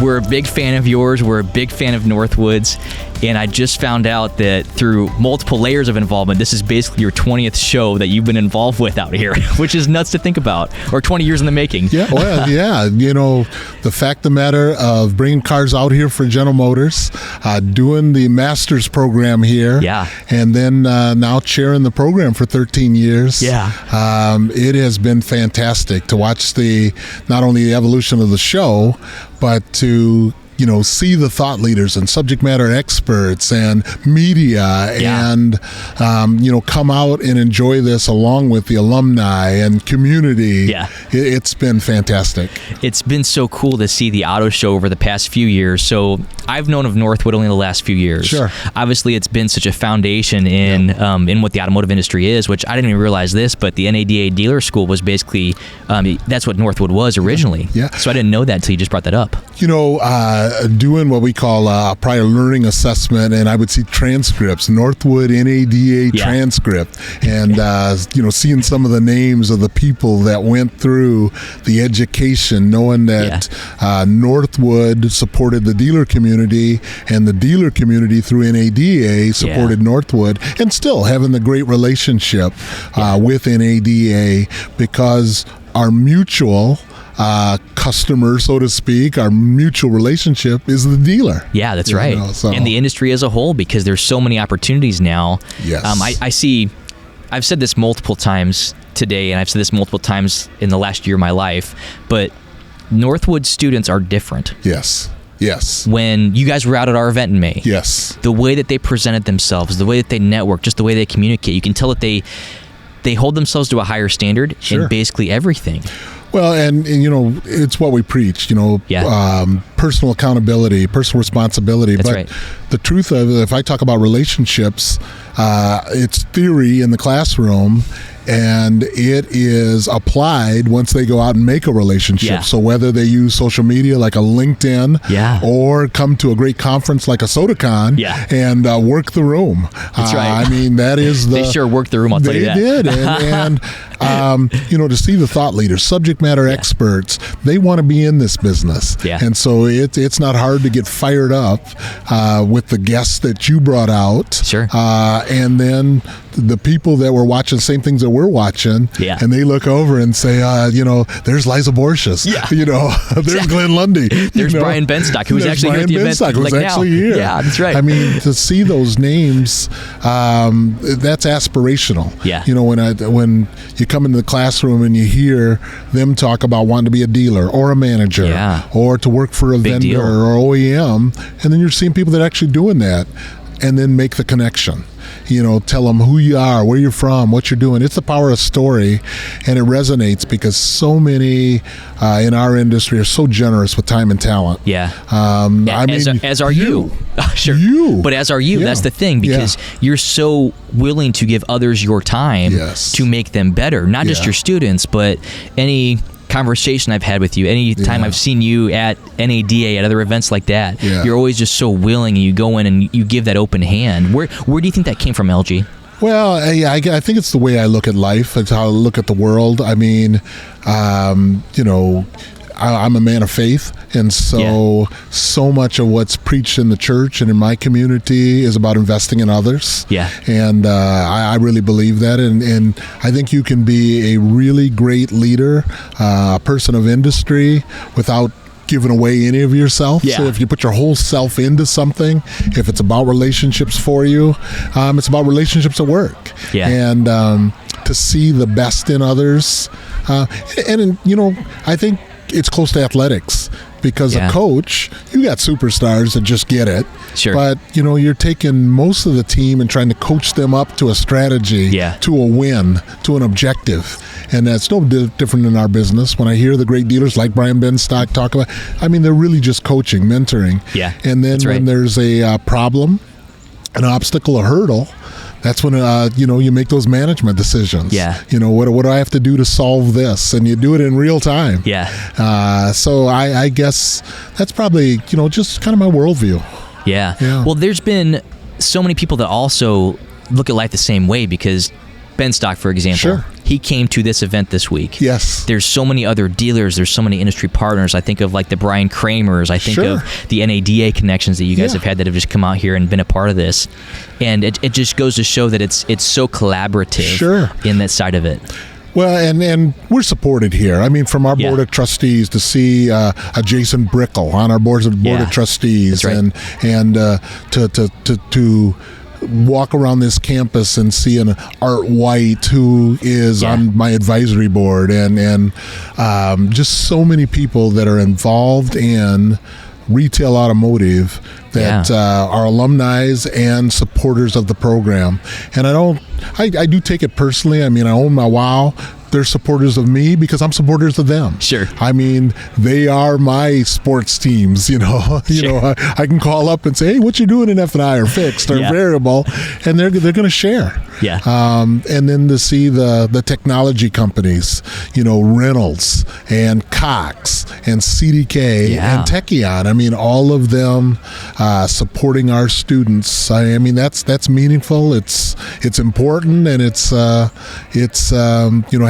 We're a big fan of yours. We're a big fan of Northwood's. And I just found out that through multiple layers of involvement, this is basically your 20th show that you've been involved with out here, which is nuts to think about, or 20 years in the making. Yeah, well, yeah. The fact of the matter of bringing cars out here for General Motors, doing the master's program here, and then now chairing the program for 13 years. Yeah. It has been fantastic to watch not only the evolution of the show, but to see the thought leaders and subject matter experts and media and, come out and enjoy this along with the alumni and community. Yeah. It's been fantastic. It's been so cool to see the auto show over the past few years. So I've known of Northwood only the last few years. Sure. Obviously, it's been such a foundation in what the automotive industry is, which I didn't even realize this, but the NADA dealer school was basically, that's what Northwood was originally. Yeah. So I didn't know that until you just brought that up. Doing what we call a prior learning assessment, and I would see transcripts, Northwood NADA transcript, and seeing some of the names of the people that went through the education, knowing that Northwood supported the dealer community, and the dealer community through NADA supported Northwood, and still having the great relationship with NADA, because our mutual customer, so to speak, our mutual relationship is the dealer. Yeah, that's right. And the industry as a whole, because there's so many opportunities now. Yes. I've said this multiple times today, and I've said this multiple times in the last year of my life, but Northwood students are different. Yes. When you guys were out at our event in May, the way that they presented themselves, the way that they network, just the way they communicate, you can tell that they hold themselves to a higher standard in basically everything. Well, and it's what we preach, personal accountability, personal responsibility. That's but right. The truth of it, if I talk about relationships, it's theory in the classroom, and it is applied once they go out and make a relationship. Yeah. So whether they use social media like a LinkedIn or come to a great conference like ASOTUCon and work the room. That's right. I mean, that is they sure worked the room, I'll tell you that. They did. And to see the thought leaders, subject matter experts, they want to be in this business. Yeah. And so it's not hard to get fired up with the guests that you brought out. Sure. And then the people that were watching the same things that we're watching, and they look over and say, there's Liza Borges. Yeah. There's Glenn Lundy. There's Brian Benstock, who was actually here at the event. Who's actually here. Yeah, that's right. I mean, to see those names, that's aspirational. Yeah. When you come into the classroom and you hear them talk about wanting to be a dealer or a manager or to work for a vendor or OEM, and then you're seeing people that are actually doing that, and then make the connection. Tell them who you are, where you're from, what you're doing. It's the power of story, and it resonates because so many in our industry are so generous with time and talent. Yeah. As are you. Sure. But as are you. That's the thing, because you're so willing to give others your time to make them better. Not just your students, but any conversation I've had with you, any time I've seen you at NADA, at other events like that, you're always just so willing, and you go in and you give that open hand. Where do you think that came from, Elgie? Well, I think it's the way I look at life. It's how I look at the world. I mean, I'm a man of faith, and so much of what's preached in the church and in my community is about investing in others. Yeah. And I really believe that, and I think you can be a really great leader, a person of industry, without giving away any of yourself. So if you put your whole self into something, if it's about relationships for you, it's about relationships at work. And to see the best in others, and I think it's close to athletics, because a coach, you got superstars that just get it. Sure. But you're taking most of the team and trying to coach them up to a strategy, to a win, to an objective. And that's no different in our business. When I hear the great dealers like Brian Benstock talk about, I mean, they're really just coaching, mentoring. Yeah. And then when there's a problem, an obstacle, a hurdle, that's when you make those management decisions. Yeah. What do I have to do to solve this? And you do it in real time. Yeah. So I guess that's probably just kind of my worldview. Yeah. Well, there's been so many people that also look at life the same way, because Ben Stock, for example. Sure. He came to this event this week. Yes. There's so many other dealers. There's so many industry partners. I think of like the Brian Kramers. I think of the NADA connections that you guys have had that have just come out here and been a part of this. And it just goes to show that it's so collaborative in that side of it. Well, and we're supported here. I mean, from our board of trustees to see a Jason Brickle on our board of trustees, and to walk around this campus and see an Art White who is on my advisory board, and just so many people that are involved in retail automotive that are alumni and supporters of the program. And I do take it personally. I mean, I own my WOW. They're supporters of me because I'm supporters of them. Sure. I mean, they are my sports teams. You know, I can call up and say, "Hey, what you doing in F&I or fixed or variable?" And they're going to share. Yeah. And then to see the technology companies, Reynolds and Cox and CDK and Techion. I mean, all of them supporting our students. I mean, that's meaningful. It's important, and it's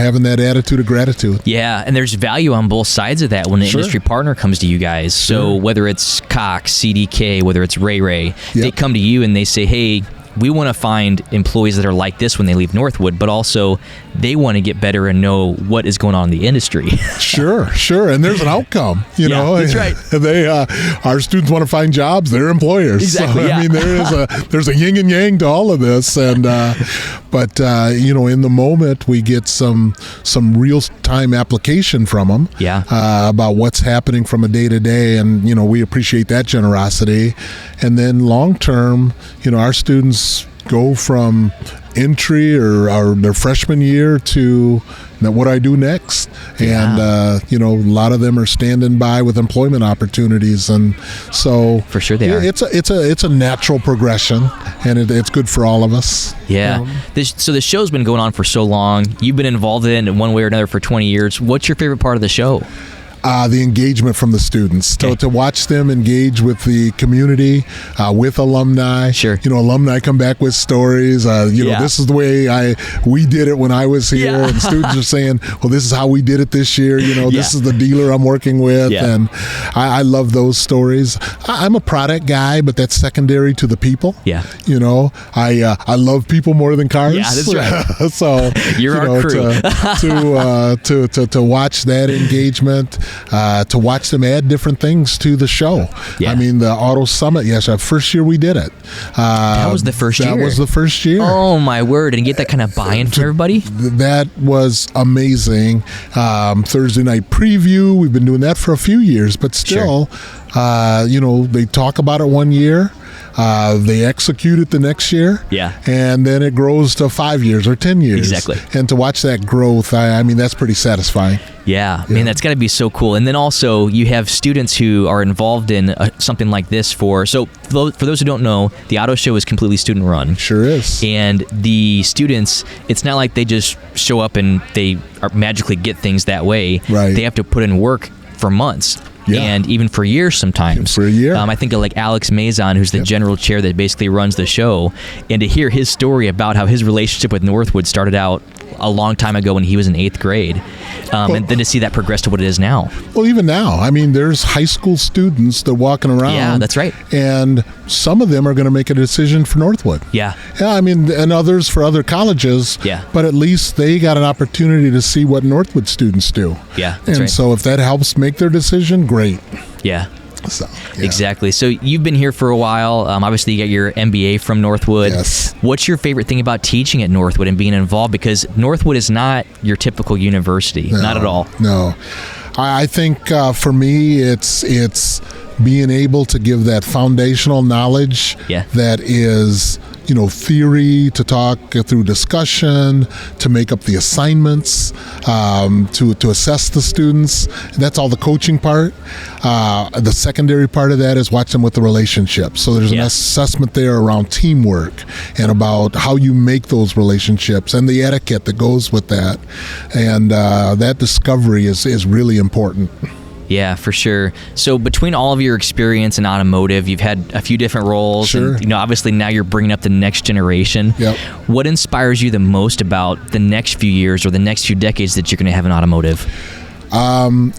having that attitude of gratitude. Yeah, and there's value on both sides of that when an industry partner comes to you guys. So whether it's Cox, CDK, whether it's Ray, they come to you and they say, "Hey, we want to find employees that are like this when they leave Northwood, but also they want to get better and know what is going on in the industry." Sure. And there's an outcome, That's right. Our students want to find jobs, they're employers. Exactly, so, I mean, there's a yin and yang to all of this. And, but in the moment, we get some real-time application from them about what's happening from a day-to-day. And, we appreciate that generosity. And then long-term, our students go from entry or their freshman year to what I do next. And, a lot of them are standing by with employment opportunities. And so for sure they are. It's a natural progression, and it's good for all of us. Yeah. So the show's been going on for so long. You've been involved in it in one way or another for 20 years. What's your favorite part of the show? The engagement from the students, to watch them engage with the community, with alumni. Sure. Alumni come back with stories. This is the way we did it when I was here. Yeah. And students are saying, well, this is how we did it this year. This is the dealer I'm working with. Yeah. And I love those stories. I'm a product guy, but that's secondary to the people. Yeah. I love people more than cars. Yeah, that's right. So you're our crew. to watch that engagement. To watch them add different things to the show. Yeah. I mean, the Auto Summit, our first year we did it. That was the first year? That was the first year. Oh, my word. And get that kind of buy-in from everybody? That was amazing. Thursday night preview, we've been doing that for a few years, but still, they talk about it one year. They execute it the next year, and then it grows to 5 years or 10 years. Exactly. And to watch that growth, I mean, that's pretty satisfying. Yeah, man, that's got to be so cool. And then also, you have students who are involved in something like this for those who don't know, the auto show is completely student-run. Sure is. And the students, it's not like they just show up and they magically get things that way. Right. They have to put in work for months. Yeah. And even for years sometimes. For a year. I think of like Alex Mazon, who's the general chair that basically runs the show. And to hear his story about how his relationship with Northwood started out a long time ago when he was in 8th grade. And then to see that progress to what it is now. Well, even now, I mean, there's high school students that are walking around. Yeah, that's right. And some of them are going to make a decision for Northwood. Yeah. Yeah, I mean, and others for other colleges. Yeah. But at least they got an opportunity to see what Northwood students do. Yeah, that's right. So if that helps make their decision, great. Yeah. So, exactly. So you've been here for a while. Obviously, you got your MBA from Northwood. Yes. What's your favorite thing about teaching at Northwood and being involved? Because Northwood is not your typical university. No, not at all. No. I think for me, it's being able to give that foundational knowledge that is, theory, to talk through discussion, to make up the assignments, to assess the students. That's all the coaching part. The secondary part of that is watch them with the relationships. So there's an assessment there around teamwork and about how you make those relationships and the etiquette that goes with that. And that discovery is really important. Yeah, for sure. So between all of your experience in automotive, you've had a few different roles. Sure. And, obviously now you're bringing up the next generation. Yep. What inspires you the most about the next few years or the next few decades that you're going to have in automotive?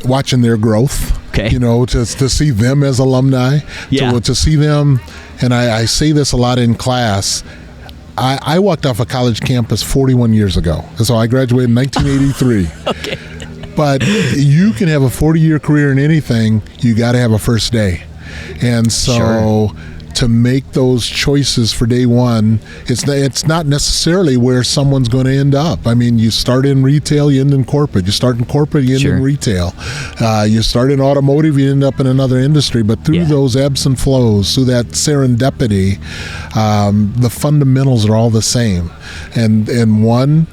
Watching their growth. Okay. To see them as alumni. Yeah. To see them, and I say this a lot in class. I walked off a college campus 41 years ago. So I graduated in 1983. Okay. But you can have a 40-year career in anything, you got to have a first day. And so to make those choices for day one, it's not necessarily where someone's going to end up. I mean, you start in retail, you end in corporate. You start in corporate, you end in retail. You start in automotive, you end up in another industry. But through those ebbs and flows, through that serendipity, the fundamentals are all the same. And one,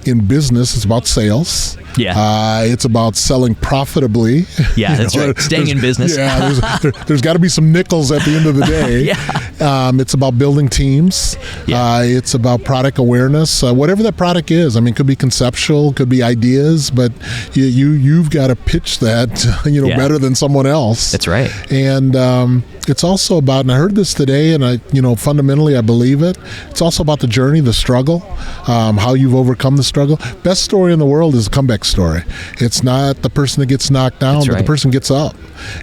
in business, it's about sales. Yeah. It's about selling profitably. Yeah, that's right. Staying in business. Yeah, there's got to be some nickels at the end of the day. It's about building teams. It's about product awareness. Whatever that product is. I mean, it could be conceptual, could be ideas, but you've got to pitch that, better than someone else. That's right. And it's also about, and I heard this today, and fundamentally I believe it. It's also about the journey, the struggle, how you've overcome the struggle. Best story in the world is a comeback story. It's not the person that gets knocked down, but the person gets up.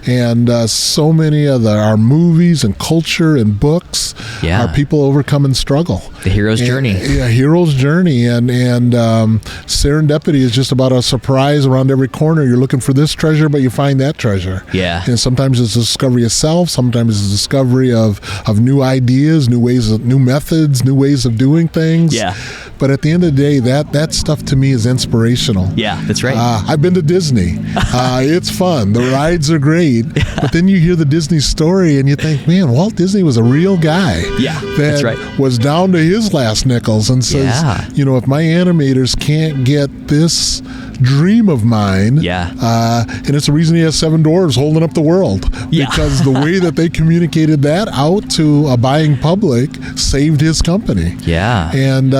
And so many of our movies and culture and books are people overcoming struggle. The hero's journey. Yeah, hero's journey. And serendipity is just about a surprise around every corner. You're looking for this treasure, but you find that treasure. Yeah. And sometimes it's a discovery of self. Sometimes it's a discovery of new ideas, new methods, new ways of doing things. Yeah. But at the end of the day, that stuff to me is inspirational. Yeah, that's right. I've been to Disney. It's fun. The rides are great. But then you hear the Disney story and you think, man, Walt Disney was a real guy. Yeah, that's right. Was down to his last nickels and says, if my animators can't get this dream of mine, and it's the reason he has 7 dwarves holding up the world, because the way that they communicated that out to a buying public saved his company. Yeah. And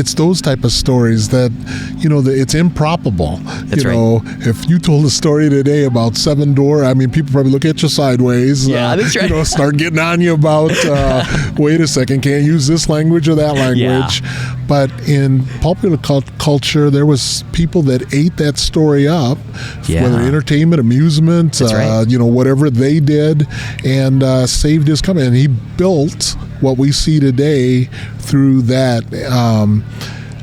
it's those type of stories that, it's improbable. That's right. If you told a story today about 7 dwarves, I mean, people probably look at you sideways. Yeah, that's right. Start getting on you about, wait a second, can't use this language or that language. Yeah. But in popular culture, there was people that ate that story up, whether entertainment, amusement, whatever they did, and saved his company. And he built what we see today through that.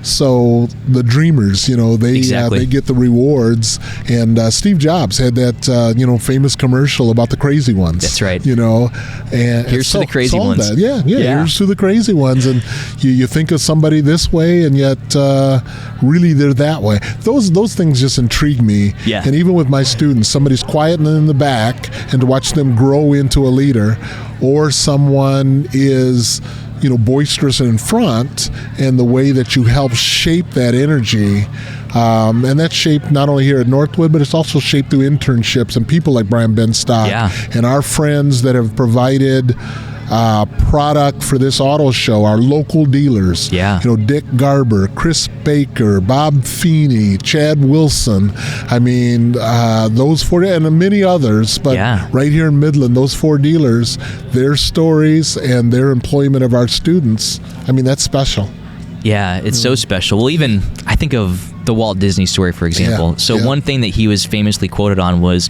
So the dreamers, they get the rewards. And Steve Jobs had that, famous commercial about the crazy ones. That's right. And here's to the crazy ones. That. Yeah. Here's to the crazy ones. And you think of somebody this way, and yet really they're that way. Those things just intrigue me. Yeah. And even with my students, somebody's quiet and in the back, and to watch them grow into a leader, or someone is boisterous in front, and the way that you help shape that energy. And that's shaped not only here at Northwood, but it's also shaped through internships and people like Brian Benstock and our friends that have provided product for this auto show, our local dealers. Dick Garber, Chris Baker, Bob Feeney, Chad Wilson. I mean, those 4, and many others, but right here in Midland, those 4 dealers, their stories and their employment of our students, I mean, that's special. Yeah, it's so special. Well, even I think of the Walt Disney story, for example. One thing that he was famously quoted on was,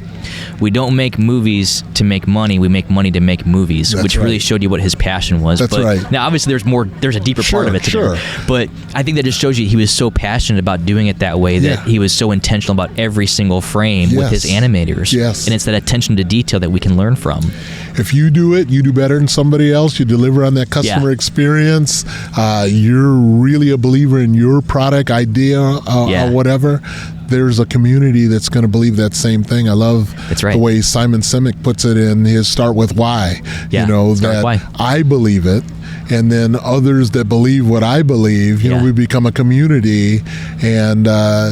we don't make movies to make money, we make money to make movies, which really showed you what his passion was. That's right. Now, obviously, there's a deeper part of it to there. But I think that just shows you he was so passionate about doing it that way, that he was so intentional about every single frame with his animators. And it's that attention to detail that we can learn from. If you do it, you do better than somebody else. You deliver on that customer experience. You're really a believer in your product idea or whatever. There's a community that's going to believe that same thing. I love the way Simon Sinek puts it in his Start With Why. That I believe it, and then others that believe what I believe. We become a community, and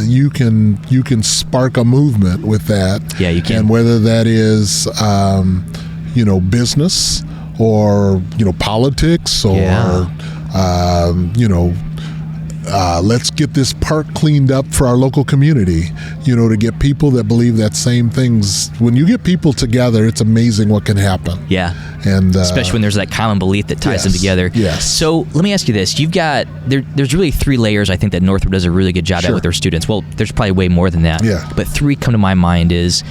you can spark a movement with that. Yeah, you can. And whether that is business or politics or let's get this park cleaned up for our local community, to get people that believe that same things. When you get people together, it's amazing what can happen. Yeah. And especially when there's that common belief that ties them together. Yes. So let me ask you this. You've got, there's really 3 layers I think that Northwood does a really good job at with their students. Well, there's probably way more than that. Yeah. But 3 come to my mind is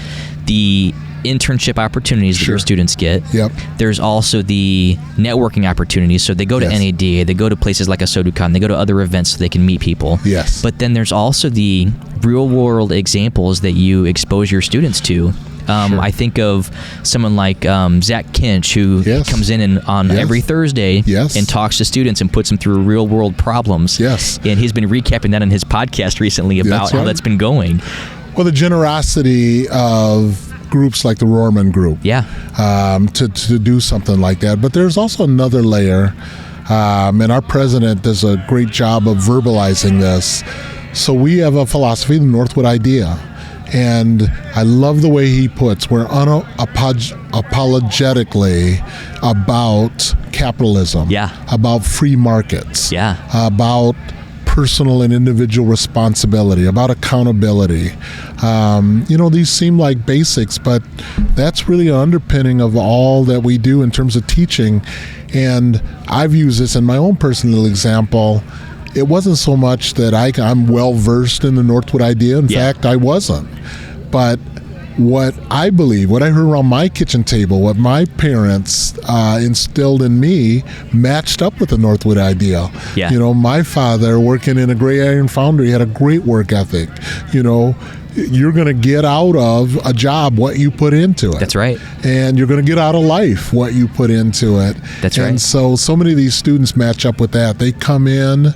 the internship opportunities that your students get. Yep. There's also the networking opportunities. So they go to NADA, they go to places like ASOTU, they go to other events so they can meet people. Yes. But then there's also the real world examples that you expose your students to. I think of someone like Zach Kinch, who comes in on every Thursday and talks to students and puts them through real world problems. Yes. And he's been recapping that on his podcast recently about how that's been going. Well, the generosity of groups like the Rohrman Group, to do something like that. But there's also another layer, and our president does a great job of verbalizing this. So we have a philosophy, the Northwood Idea, and I love the way he puts, we're unapologetically about capitalism, about free markets, about personal and individual responsibility, about accountability. These seem like basics, but that's really an underpinning of all that we do in terms of teaching. And I've used this in my own personal example. It wasn't so much that I'm well-versed in the Northwood Idea. In fact, I wasn't. But what I believe, what I heard around my kitchen table, what my parents instilled in me matched up with the Northwood Idea. Yeah. My father, working in a gray iron foundry, had a great work ethic. You're going to get out of a job what you put into it. That's right. And you're going to get out of life what you put into it. That's right. And so many of these students match up with that. They come in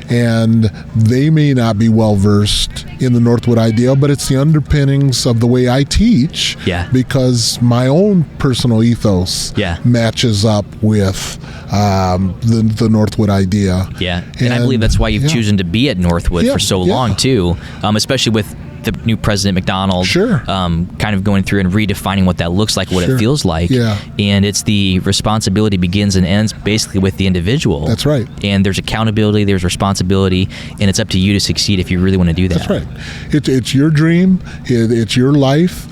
and they may not be well versed in the Northwood Idea, but it's the underpinnings of the way I teach. Because my own personal ethos matches up with the Northwood Idea. And I believe that's why you've chosen to be at Northwood for so long too, especially with the new president, McDonald, kind of going through and redefining what that looks like, what it feels like. And it's the responsibility begins and ends basically with the individual. That's right. And there's accountability, there's responsibility, and it's up to you to succeed if you really want to do that. That's right. It's your dream. It's your life.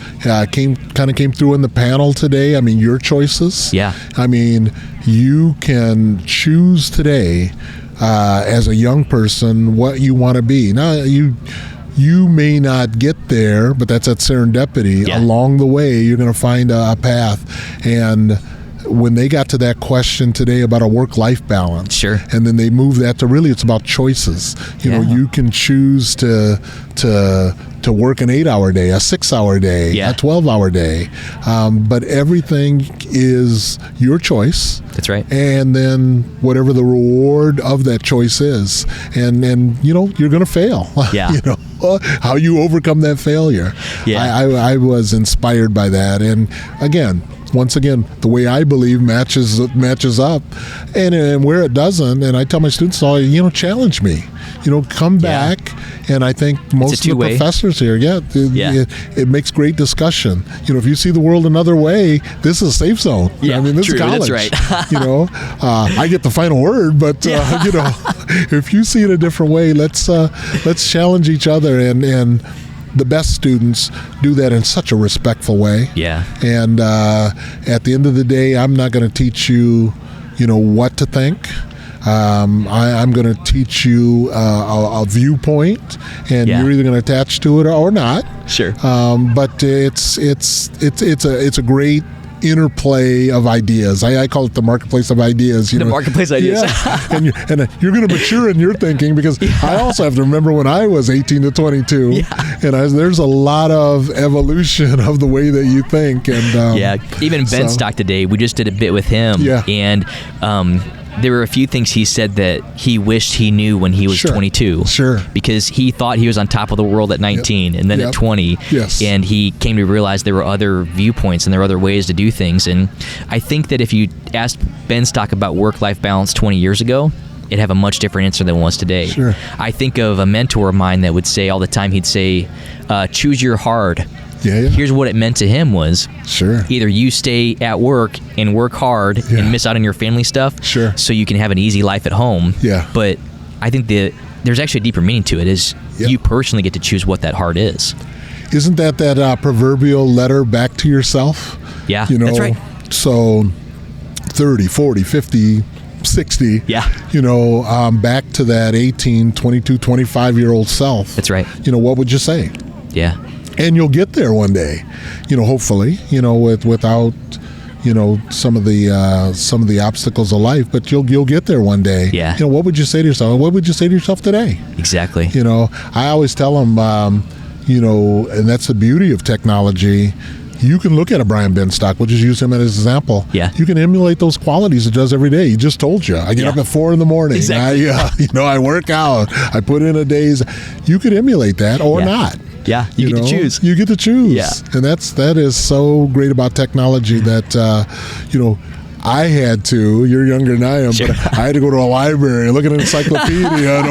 Came through in the panel today. I mean, your choices. I mean, you can choose today as a young person what you want to be. Now, you may not get there, but that's that serendipity. Along the way, you're going to find a path. And when they got to that question today about a work-life balance, and then they move that to really it's about choices. You can choose to work an 8-hour day, a 6-hour day, a 12-hour day, but everything is your choice. That's right. And then whatever the reward of that choice is, and you're going to fail. How you overcome that failure. I was inspired by that, and once again, the way I believe matches up, and where it doesn't, and I tell my students, challenge me, come back, and I think most of the professors here, it makes great discussion. If you see the world another way, this is a safe zone. This is college. That's right. I get the final word, but if you see it a different way, let's challenge each other, and the best students do that in such a respectful way. And at the end of the day, I'm not going to teach you, what to think. I'm going to teach you a viewpoint, and you're either going to attach to it or not. But it's a great interplay of ideas. I call it the marketplace of ideas. The marketplace ideas. And you're going to mature in your thinking, because I also have to remember when I was 18 to 22, and there's a lot of evolution of the way that you think. And even Ben Stock today, we just did a bit with him, and there were a few things he said that he wished he knew when he was 22. Because he thought he was on top of the world at 19 and then at 20. And he came to realize there were other viewpoints and there were other ways to do things. And I think that if you asked Ben Stock about work-life balance 20 years ago, it'd have a much different answer than it was today. I think of a mentor of mine that would say all the time, he'd say, choose your hard. Here's what it meant to him was either you stay at work and work hard and miss out on your family stuff so you can have an easy life at home. But I think the there's actually a deeper meaning to it. Is you personally get to choose what that heart is. Isn't that proverbial letter back to yourself? Yeah, that's right. So 30, 40, 50, 60, back to that 18, 22, 25-year-old self. That's right. What would you say? Yeah. And you'll get there one day, hopefully, without, some of the obstacles of life, but you'll get there one day. Yeah. What would you say to yourself? What would you say to yourself today? Exactly. I always tell them, and that's the beauty of technology. You can look at a Brian Benstock, we'll just use him as an example. Yeah. You can emulate those qualities it does every day. He just told you. I get up at 4 a.m. Exactly. I work out. I put in a day's. You could emulate that or not. Yeah, you get to choose. You get to choose. Yeah. And that is so great about technology that, I had to, you're younger than I am, but I had to go to a library and look at an encyclopedia.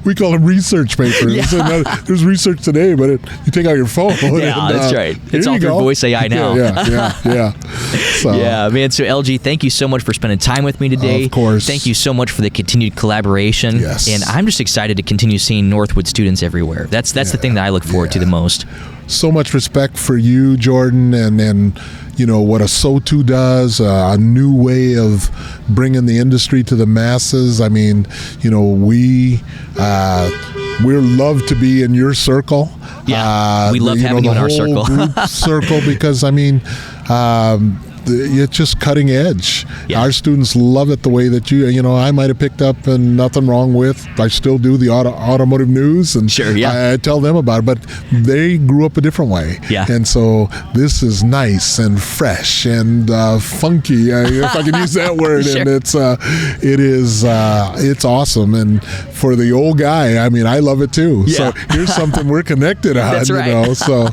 We call them research papers. Yeah. There's research today, but you take out your phone. Yeah, that's right. It's all through voice AI now. Yeah. So. Yeah, man. So, LG, thank you so much for spending time with me today. Of course. Thank you so much for the continued collaboration. Yes. And I'm just excited to continue seeing Northwood students everywhere. That's the thing that I look forward to the most. So much respect for you, Jordan, and what ASOTU does, a new way of bringing the industry to the masses. I mean, we're love to be in your circle. Yeah, we love having you in our circle. Circle because, it's just cutting edge. Yeah. Our students love it the way that I might have picked up and nothing wrong with. I still do the automotive news and I tell them about it, but they grew up a different way. Yeah. And so this is nice and fresh and funky, if I can use that word. Sure. And it's awesome. And for the old guy, I love it too. Yeah. So here's something we're connected on. That's right. So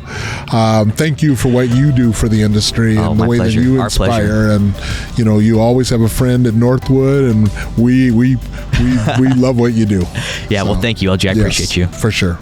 thank you for what you do for the industry and the way that you inspire. And you always have a friend at Northwood, and we love what you do. Yeah, well, thank you, LG. I appreciate you. For sure.